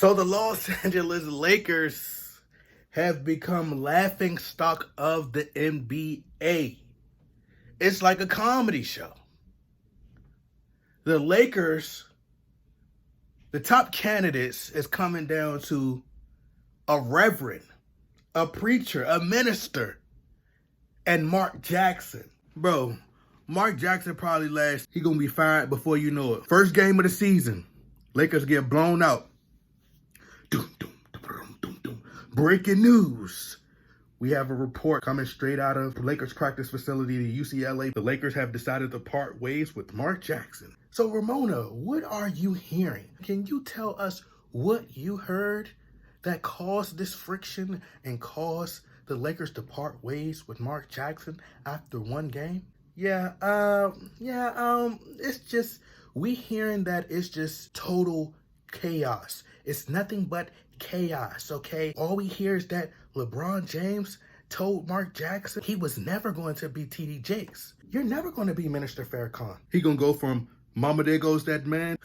So the Los Angeles Lakers have become laughing stock of the NBA. It's like a comedy show. The Lakers, the top candidates is coming down to a reverend, a preacher, a minister, and Mark Jackson. Bro, Mark Jackson probably he gonna be fired before you know it. First game of the season, Lakers get blown out. Breaking news. We have a report coming straight out of the Lakers practice facility to UCLA. The Lakers have decided to part ways with Mark Jackson. So Ramona, what are you hearing? Can you tell us what you heard that caused this friction and caused the Lakers to part ways with Mark Jackson after one game? It's just, we hearing that it's just total chaos. It's nothing but chaos, okay? All we hear is that LeBron James told Mark Jackson he was never going to be TD Jakes. You're never going to be Minister Farrakhan. He gonna go from Mama there goes that man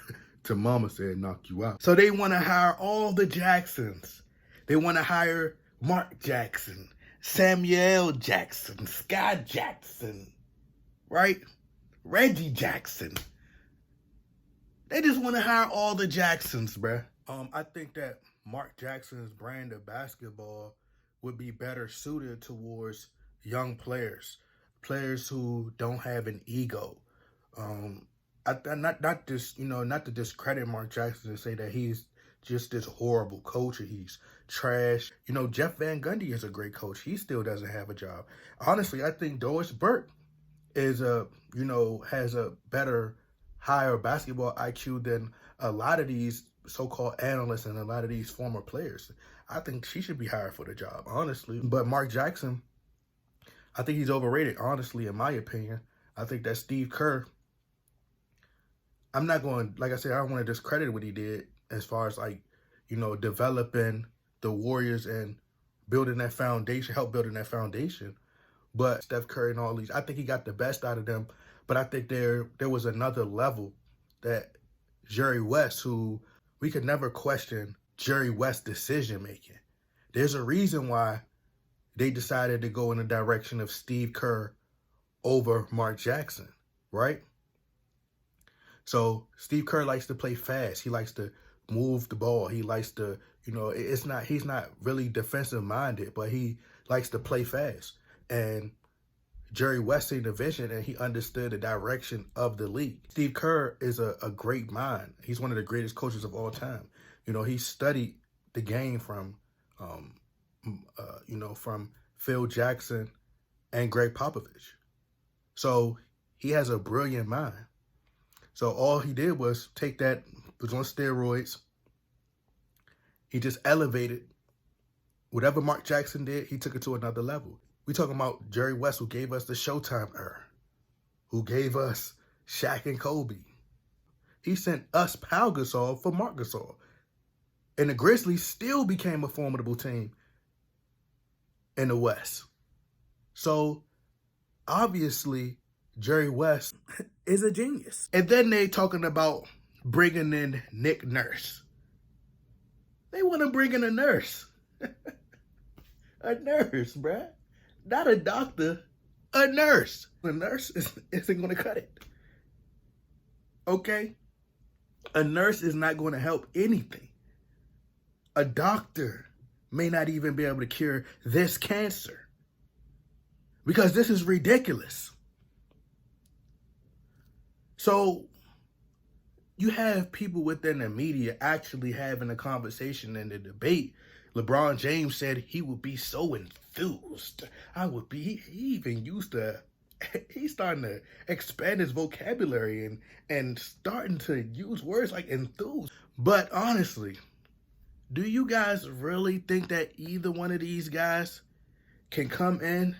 to Mama said knock you out. So they want to hire all the Jacksons. They want to hire Mark Jackson, Samuel Jackson, Scott Jackson, right? Reggie Jackson. They just want to hire all the Jacksons, bruh. I think that Mark Jackson's brand of basketball would be better suited towards young players who don't have an ego. Not to discredit Mark Jackson and say that he's just this horrible coach or he's trash. Jeff Van Gundy is a great coach. He still doesn't have a job. Honestly, I think Doris Burke has a better, higher basketball IQ than a lot of these so-called analysts and a lot of these former players. I think she should be hired for the job, honestly. But Mark Jackson, I think he's overrated, honestly, in my opinion. I think that Steve Kerr, I'm not going, like I said, I don't want to discredit what he did as far as developing the Warriors and building that foundation, help building that foundation. But Steph Curry and all these, I think he got the best out of them. But I think there was another level that Jerry West, who we could never question Jerry West's decision-making. There's a reason why they decided to go in the direction of Steve Kerr over Mark Jackson, right? So Steve Kerr likes to play fast. He likes to move the ball. He likes to, he's not really defensive-minded, but he likes to play fast. And Jerry West seen the vision and he understood the direction of the league. Steve Kerr is a great mind. He's one of the greatest coaches of all time. He studied the game from Phil Jackson and Greg Popovich. So he has a brilliant mind. So all he did was take that, was on steroids. He just elevated whatever Mark Jackson did, he took it to another level. We talking about Jerry West, who gave us the Showtime era, who gave us Shaq and Kobe. He sent us Pau Gasol for Marc Gasol. And the Grizzlies still became a formidable team in the West. So, obviously, Jerry West is a genius. And then they talking about bringing in Nick Nurse. They want to bring in a nurse. A nurse, bruh. Not a doctor, a nurse. A nurse isn't going to cut it. Okay? A nurse is not going to help anything. A doctor may not even be able to cure this cancer. Because this is ridiculous. So, you have people within the media actually having a conversation and a debate. LeBron James said he would be so enthused. He even he's starting to expand his vocabulary and starting to use words like enthused. But honestly, do you guys really think that either one of these guys can come in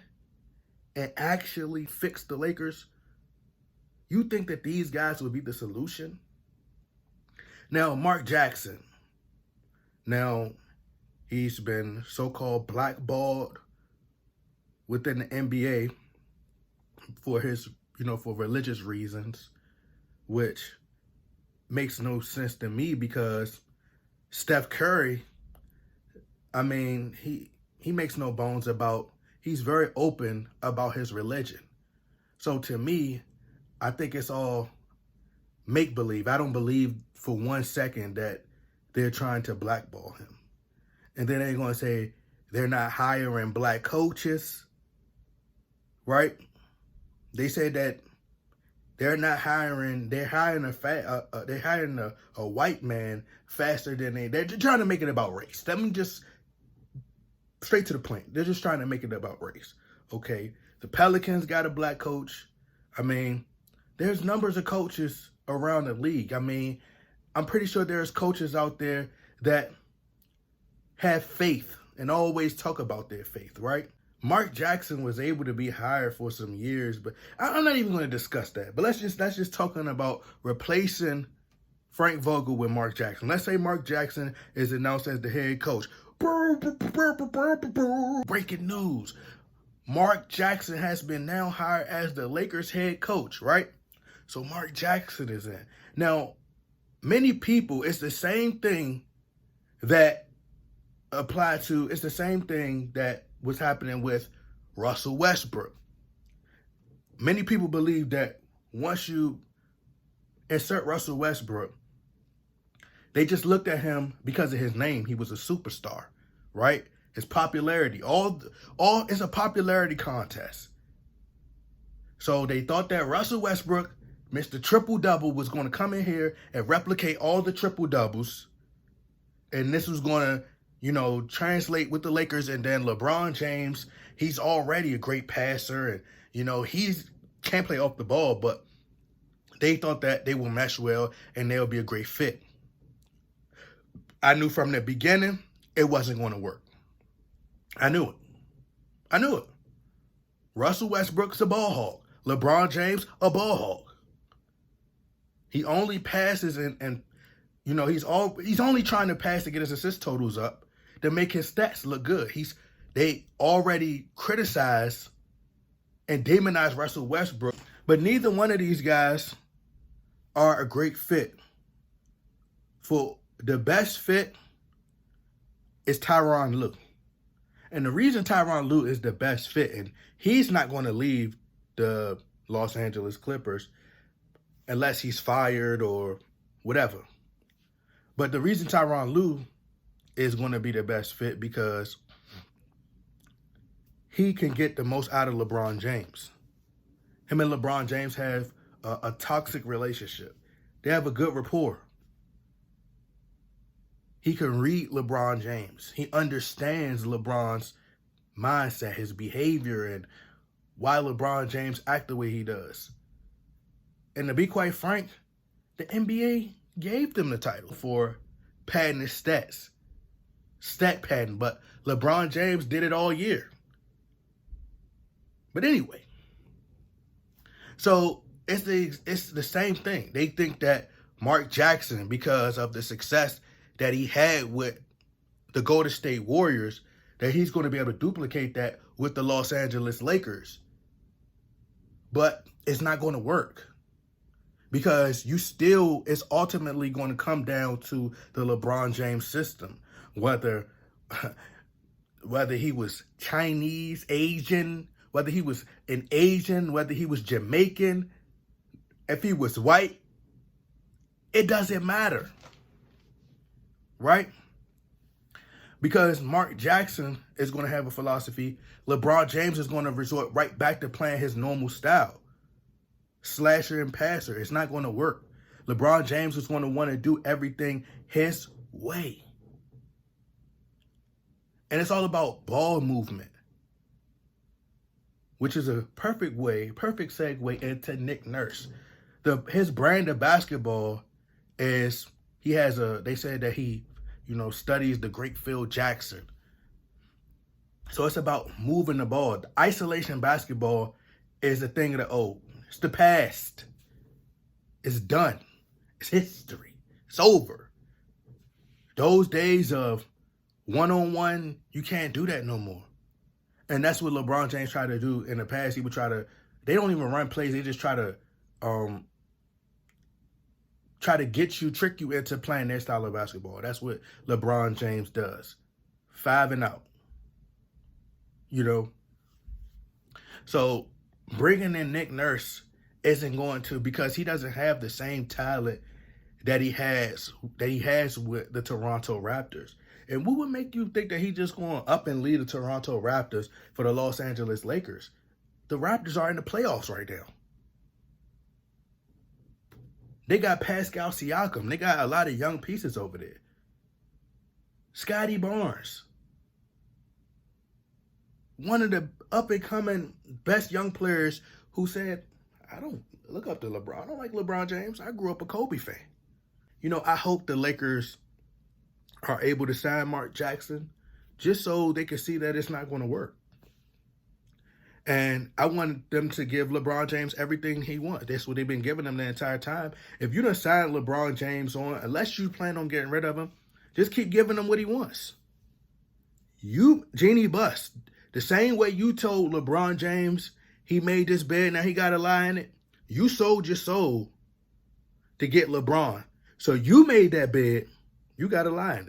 and actually fix the Lakers? You think that these guys would be the solution? Now, Mark Jackson. He's been so-called blackballed within the NBA for his, for religious reasons, which makes no sense to me because Steph Curry, I mean, he makes no bones about, he's very open about his religion. So to me, I think it's all make-believe. I don't believe for 1 second that they're trying to blackball him. And then they're going to say they're not hiring black coaches, right? They said that they're not hiring, they're hiring a white man faster than they're trying to make it about race. Let me just, straight to the point. They're just trying to make it about race, okay? The Pelicans got a black coach. I mean, there's numbers of coaches around the league. I mean, I'm pretty sure there's coaches out there that have faith and always talk about their faith, right? Mark Jackson was able to be hired for some years, but I'm not even going to discuss that. But let's just talking about replacing Frank Vogel with Mark Jackson. Let's say Mark Jackson is announced as the head coach. Breaking news. Mark Jackson has been now hired as the Lakers head coach, right? So Mark Jackson is in. Now, many people, it's the same thing that it's the same thing that was happening with Russell Westbrook. Many people believe that once you insert Russell Westbrook, they just looked at him because of his name. He was a superstar, right? His popularity, all it's a popularity contest. So they thought that Russell Westbrook, Mr. Triple-Double, was going to come in here and replicate all the triple-doubles. And this was going to, translate with the Lakers. And then LeBron James, he's already a great passer. And, he's can't play off the ball. But they thought that they will mesh well and they'll be a great fit. I knew from the beginning it wasn't going to work. I knew it. Russell Westbrook's a ball hog. LeBron James, a ball hog. He only passes and he's only trying to pass to get his assist totals up to make his stats look good. They already criticize and demonize Russell Westbrook, but neither one of these guys are a great fit. For the best fit is Tyronn Lue. And the reason Tyronn Lue is the best fit, and he's not going to leave the Los Angeles Clippers unless he's fired or whatever. But the reason Tyronn Lue is going to be the best fit because he can get the most out of LeBron James. Him and LeBron James have a toxic relationship. They have a good rapport. He can read LeBron James. He understands LeBron's mindset, his behavior, and why LeBron James act the way he does. And to be quite frank, the NBA gave them the title for padding his stats. Stat padding, but LeBron James did it all year. But anyway, so it's the same thing. They think that Mark Jackson, because of the success that he had with the Golden State Warriors, that he's going to be able to duplicate that with the Los Angeles Lakers. But it's not going to work because it's ultimately going to come down to the LeBron James system, whether he was Chinese, Asian, whether he was an Asian, whether he was Jamaican, if he was white, it doesn't matter. Right? Because Mark Jackson is going to have a philosophy. LeBron James is going to resort right back to playing his normal style. Slasher and passer. It's not going to work. LeBron James is going to want to do everything his way. And it's all about ball movement, which is a perfect segue into Nick Nurse. His brand of basketball is they said that he, studies the great Phil Jackson. So it's about moving the ball. The isolation basketball is a thing of the old. It's the past. It's done. It's history. It's over. Those days of one-on-one, you can't do that no more. And that's what LeBron James tried to do in the past. He would they don't even run plays. They just try try to trick you into playing their style of basketball. That's what LeBron James does. 5 and out. You know? So bringing in Nick Nurse isn't going to, because he doesn't have the same talent that he has with the Toronto Raptors. And what would make you think that he's just going up and lead the Toronto Raptors for the Los Angeles Lakers? The Raptors are in the playoffs right now. They got Pascal Siakam. They got a lot of young pieces over there. Scotty Barnes. One of the up-and-coming best young players who said, I don't look up to LeBron. I don't like LeBron James. I grew up a Kobe fan. You know, I hope the Lakers are able to sign Mark Jackson just so they can see that it's not going to work. And I want them to give LeBron James everything he wants. That's what they've been giving him the entire time. If you don't sign LeBron James on, unless you plan on getting rid of him, just keep giving him what he wants. You, Jeannie Buss, the same way you told LeBron James he made this bed, now he got to lie in it, you sold your soul to get LeBron. So you made that bed, you got to lie in it.